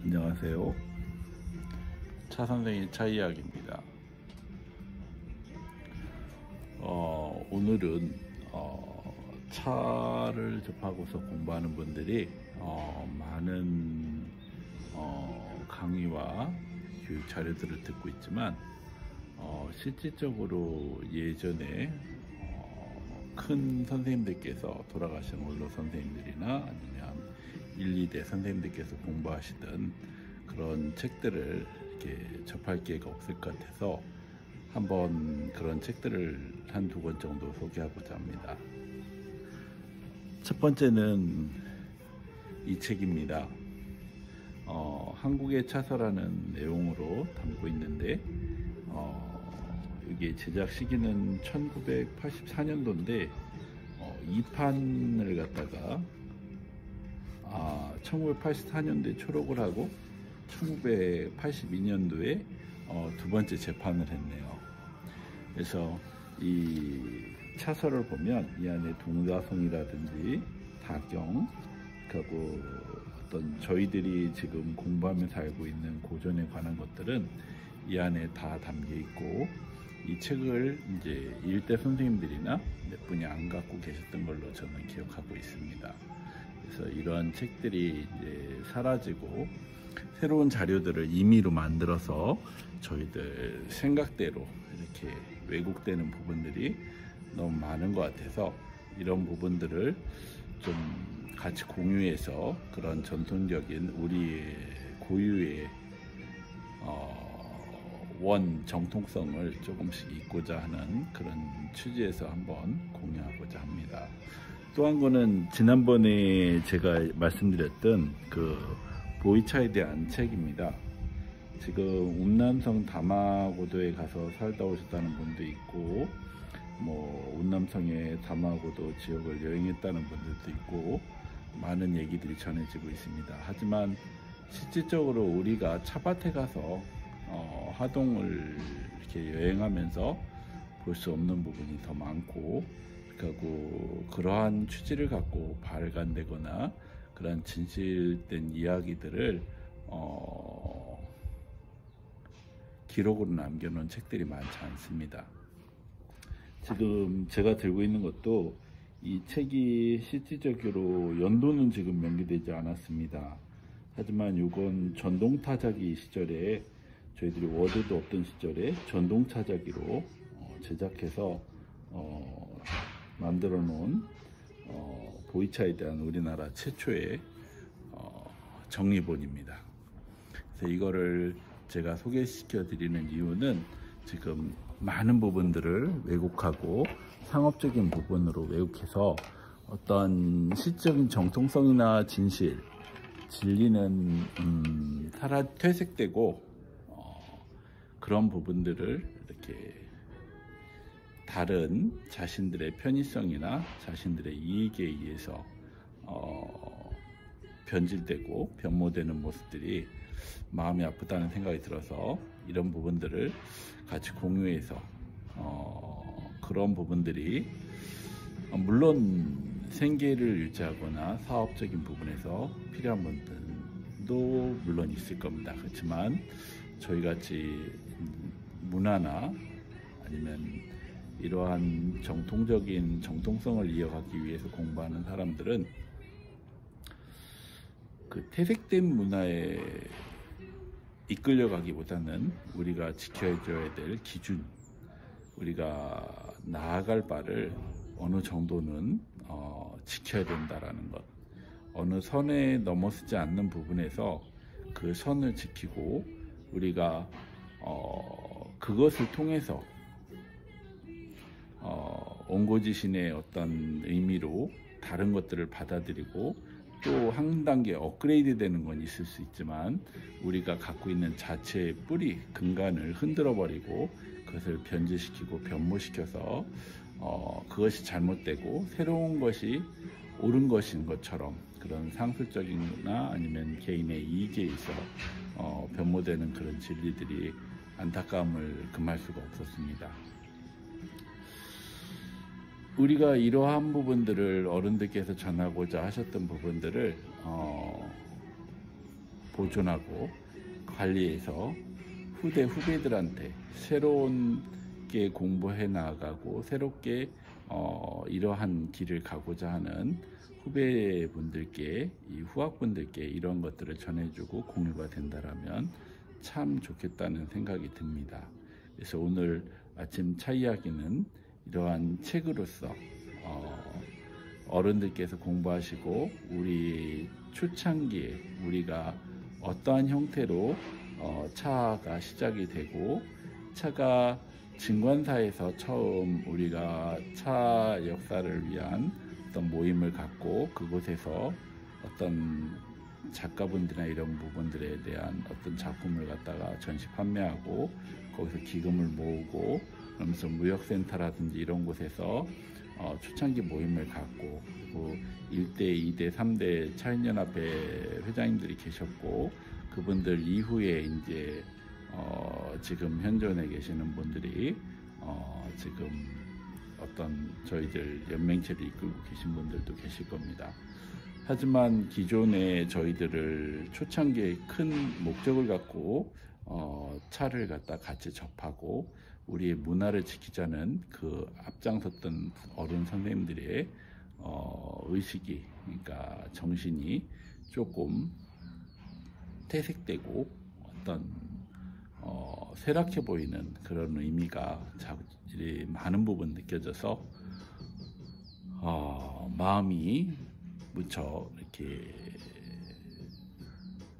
안녕하세요. 차 선생의 차 이야기입니다. 오늘은 차를 접하고서 공부하는 분들이 많은 강의와 교육 자료들을 듣고 있지만 실질적으로 예전에 큰 선생님들께서 돌아가신 원로 선생님들이나 아니면 1, 2대 선생님들께서 공부하시던 그런 책들을 이렇게 접할 기회가 없을 것 같아서 한번 그런 책들을 한두 권 정도 소개하고자 합니다. 첫 번째는 이 책입니다. 한국의 차서라는 내용으로 담고 있는데 이게 제작 시기는 1984년도인데 2판을 갖다가 1984년도에 초록을 하고 1982년도에 두 번째 재판을 했네요. 그래서 이 차서를 보면 이 안에 동사성이라든지 다경, 그리고 어떤 저희들이 지금 공부하면서 알고 있는 고전에 관한 것들은 이 안에 다 담겨 있고, 이 책을 이제 일대 선생님들이나 몇 분이 안 갖고 계셨던 걸로 저는 기억하고 있습니다. 그래서 이러한 책들이 이제 사라지고 새로운 자료들을 임의로 만들어서 저희들 생각대로 이렇게 왜곡되는 부분들이 너무 많은 것 같아서 이런 부분들을 좀 같이 공유해서 그런 전통적인 우리의 고유의 원 정통성을 조금씩 잇고자 하는 그런 취지에서 한번 공유하고자 합니다. 또 한 거는 지난번에 제가 말씀드렸던 그 보이차에 대한 책입니다. 지금 운남성 다마고도에 가서 살다 오셨다는 분도 있고, 운남성의 다마고도 지역을 여행했다는 분들도 있고, 많은 얘기들이 전해지고 있습니다. 하지만 실질적으로 우리가 차밭에 가서 하동을 이렇게 여행하면서 볼 수 없는 부분이 더 많고, 그리고 그러한 취지를 갖고 발간되거나 그런 진실된 이야기들을 기록으로 남겨놓은 책들이 많지 않습니다. 지금 제가 들고 있는 것도 이 책이 실질적으로 연도는 지금 명기되지 않았습니다. 하지만 이건 전동타자기 시절에 저희들이 워드도 없던 시절에 전동타자기로 제작해서 만들어 놓은 보이차에 대한 우리나라 최초의 정리본입니다. 그래서 이거를 제가 소개시켜 드리는 이유는 지금 많은 부분들을 왜곡하고 상업적인 부분으로 왜곡해서 어떤 실적인 정통성이나 진리는 퇴색되고 그런 부분들을 이렇게 다른 자신들의 편의성이나 자신들의 이익에 의해서 변질되고 변모되는 모습들이 마음이 아프다는 생각이 들어서 이런 부분들을 같이 공유해서 그런 부분들이 물론 생계를 유지하거나 사업적인 부분에서 필요한 분들도 물론 있을 겁니다. 그렇지만 저희같이 문화나 아니면 이러한 정통적인 정통성을 이어가기 위해서 공부하는 사람들은 그 퇴색된 문화에 이끌려가기보다는 우리가 지켜줘야 될 기준, 우리가 나아갈 바를 어느 정도는 지켜야 된다라는 것, 어느 선에 넘어서지 않는 부분에서 그 선을 지키고 우리가 그것을 통해서 원고지신의 어떤 의미로 다른 것들을 받아들이고 또 한 단계 업그레이드 되는 건 있을 수 있지만 우리가 갖고 있는 자체의 뿌리, 근간을 흔들어 버리고 그것을 변질시키고 변모시켜서 그것이 잘못되고 새로운 것이 옳은 것인 것처럼 그런 상술적이나 아니면 개인의 이익에 있어 변모되는 그런 진리들이 안타까움을 금할 수가 없었습니다. 우리가 이러한 부분들을 어른들께서 전하고자 하셨던 부분들을 보존하고 관리해서 후배들한테 새롭게 공부해 나가고 새롭게 이러한 길을 가고자 하는 후배분들께, 이 후학분들께 이런 것들을 전해주고 공유가 된다라면 참 좋겠다는 생각이 듭니다. 그래서 오늘 아침 차 이야기는 이러한 책으로서 어른들께서 공부하시고 우리 초창기에 우리가 어떠한 형태로 차가 시작이 되고, 차가 증권사에서 처음 우리가 차 역사를 위한 어떤 모임을 갖고 그곳에서 어떤 작가분들이나 이런 부분들에 대한 어떤 작품을 갖다가 전시 판매하고 거기서 기금을 모으고, 그러면서 무역센터라든지 이런 곳에서 초창기 모임을 갖고, 그리고 1대, 2대, 3대 차인연합회 회장님들이 계셨고, 그분들 이후에 이제 지금 현존에 계시는 분들이 지금 어떤 저희들 연맹체를 이끌고 계신 분들도 계실 겁니다. 하지만 기존에 저희들을 초창기에 큰 목적을 갖고 차를 갖다 같이 접하고 우리의 문화를 지키자는 그 앞장섰던 어른 선생님들의 의식이, 그러니까 정신이 조금 퇴색되고 어떤 쇠락해 보이는 그런 의미가 많은 부분 느껴져서 마음이 무척 이렇게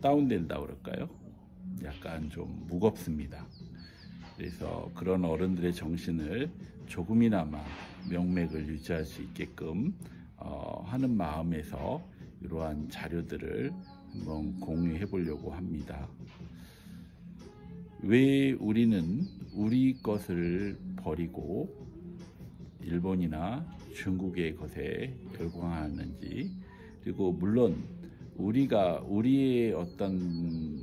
다운된다 그럴까요? 약간 좀 무겁습니다. 그래서 그런 어른들의 정신을 조금이나마 명맥을 유지할 수 있게끔 하는 마음에서 이러한 자료들을 한번 공유해 보려고 합니다. 왜 우리는 우리 것을 버리고 일본이나 중국의 것에 열광하는지, 그리고 물론 우리가 우리의 어떤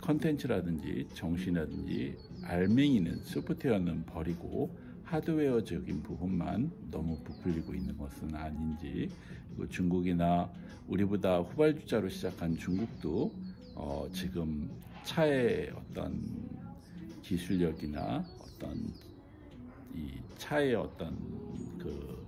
컨텐츠라든지 정신이라든지 알맹이는, 소프트웨어는 버리고 하드웨어적인 부분만 너무 부풀리고 있는 것은 아닌지, 그리고 중국이나 우리보다 후발주자로 시작한 중국도 지금 차의 어떤 기술력이나 어떤 이 차의 어떤 그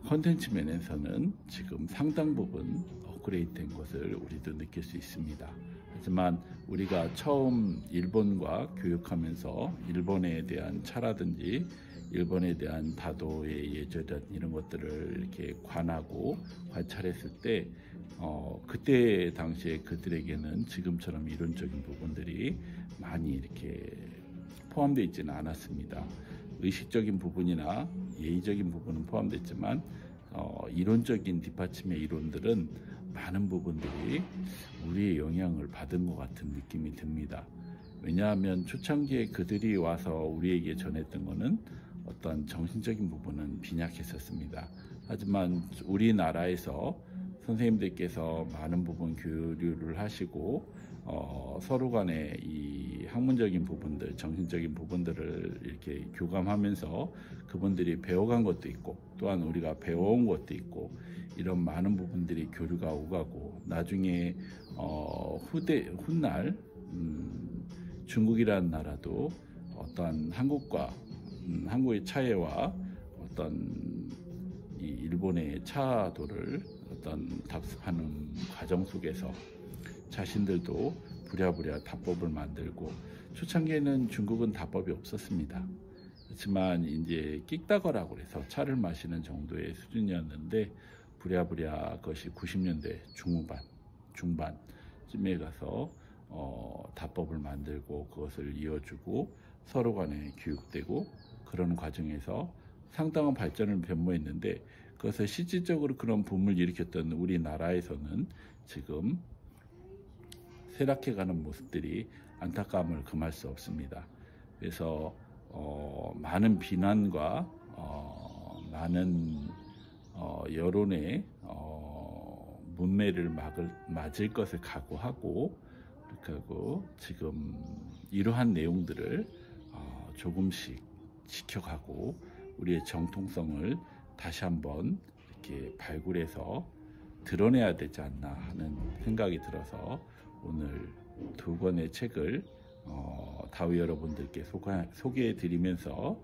컨텐츠 면에서는 지금 상당 부분 업그레이드 된 것을 우리도 느낄 수 있습니다. 하지만 우리가 처음 일본과 교육하면서 일본에 대한 차라든지 일본에 대한 다도의 예절이라든 이런 것들을 이렇게 관하고 관찰했을 때 그때 당시에 그들에게는 지금처럼 이론적인 부분들이 많이 이렇게 포함되어 있지는 않았습니다. 의식적인 부분이나 예의적인 부분은 포함됐지만 이론적인 뒷받침의 이론들은 많은 부분들이 우리의 영향을 받은 것 같은 느낌이 듭니다. 왜냐하면 초창기에 그들이 와서 우리에게 전했던 것은 어떤 정신적인 부분은 빈약했었습니다. 하지만 우리나라에서 선생님들께서 많은 부분 교류를 하시고 서로 간에 이 학문적인 부분들, 정신적인 부분들을 이렇게 교감하면서 그분들이 배워간 것도 있고 또한 우리가 배워온 것도 있고, 이런 많은 부분들이 교류가 오가고 나중에 훗날 중국이라는 나라도 어떠한 한국과 한국의 차이와 어떤 이 일본의 차도를 어떤 답습하는 과정 속에서 자신들도 부랴부랴 답법을 만들고, 초창기에는 중국은 답법이 없었습니다. 그렇지만 이제 끽다거라고 해서 차를 마시는 정도의 수준이었는데 부랴부랴 그것이 90년대 중반쯤에 가서 답법을 만들고 그것을 이어주고 서로 간에 교육되고, 그런 과정에서 상당한 발전을 변모했는데 그것을 실질적으로 그런 붐을 일으켰던 우리나라에서는 지금 쇠락해가는 모습들이 안타까움을 금할 수 없습니다. 그래서 많은 비난과 많은 여론의 문매를 맞을 것을 각오하고, 그리고 지금 이러한 내용들을 조금씩 지켜가고 우리의 정통성을 다시 한번 이렇게 발굴해서 드러내야 되지 않나 하는 생각이 들어서 오늘 두 권의 책을 다위 여러분들께 소개해 드리면서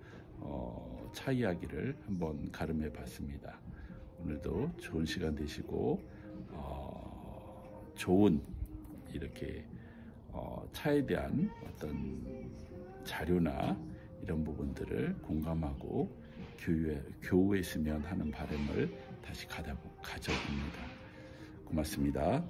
차 이야기를 한번 가름해 봤습니다. 오늘도 좋은 시간 되시고 좋은 이렇게 차에 대한 어떤 자료나 이런 부분들을 공감하고 교우했으면 하는 바람을 다시 가져봅니다. 고맙습니다.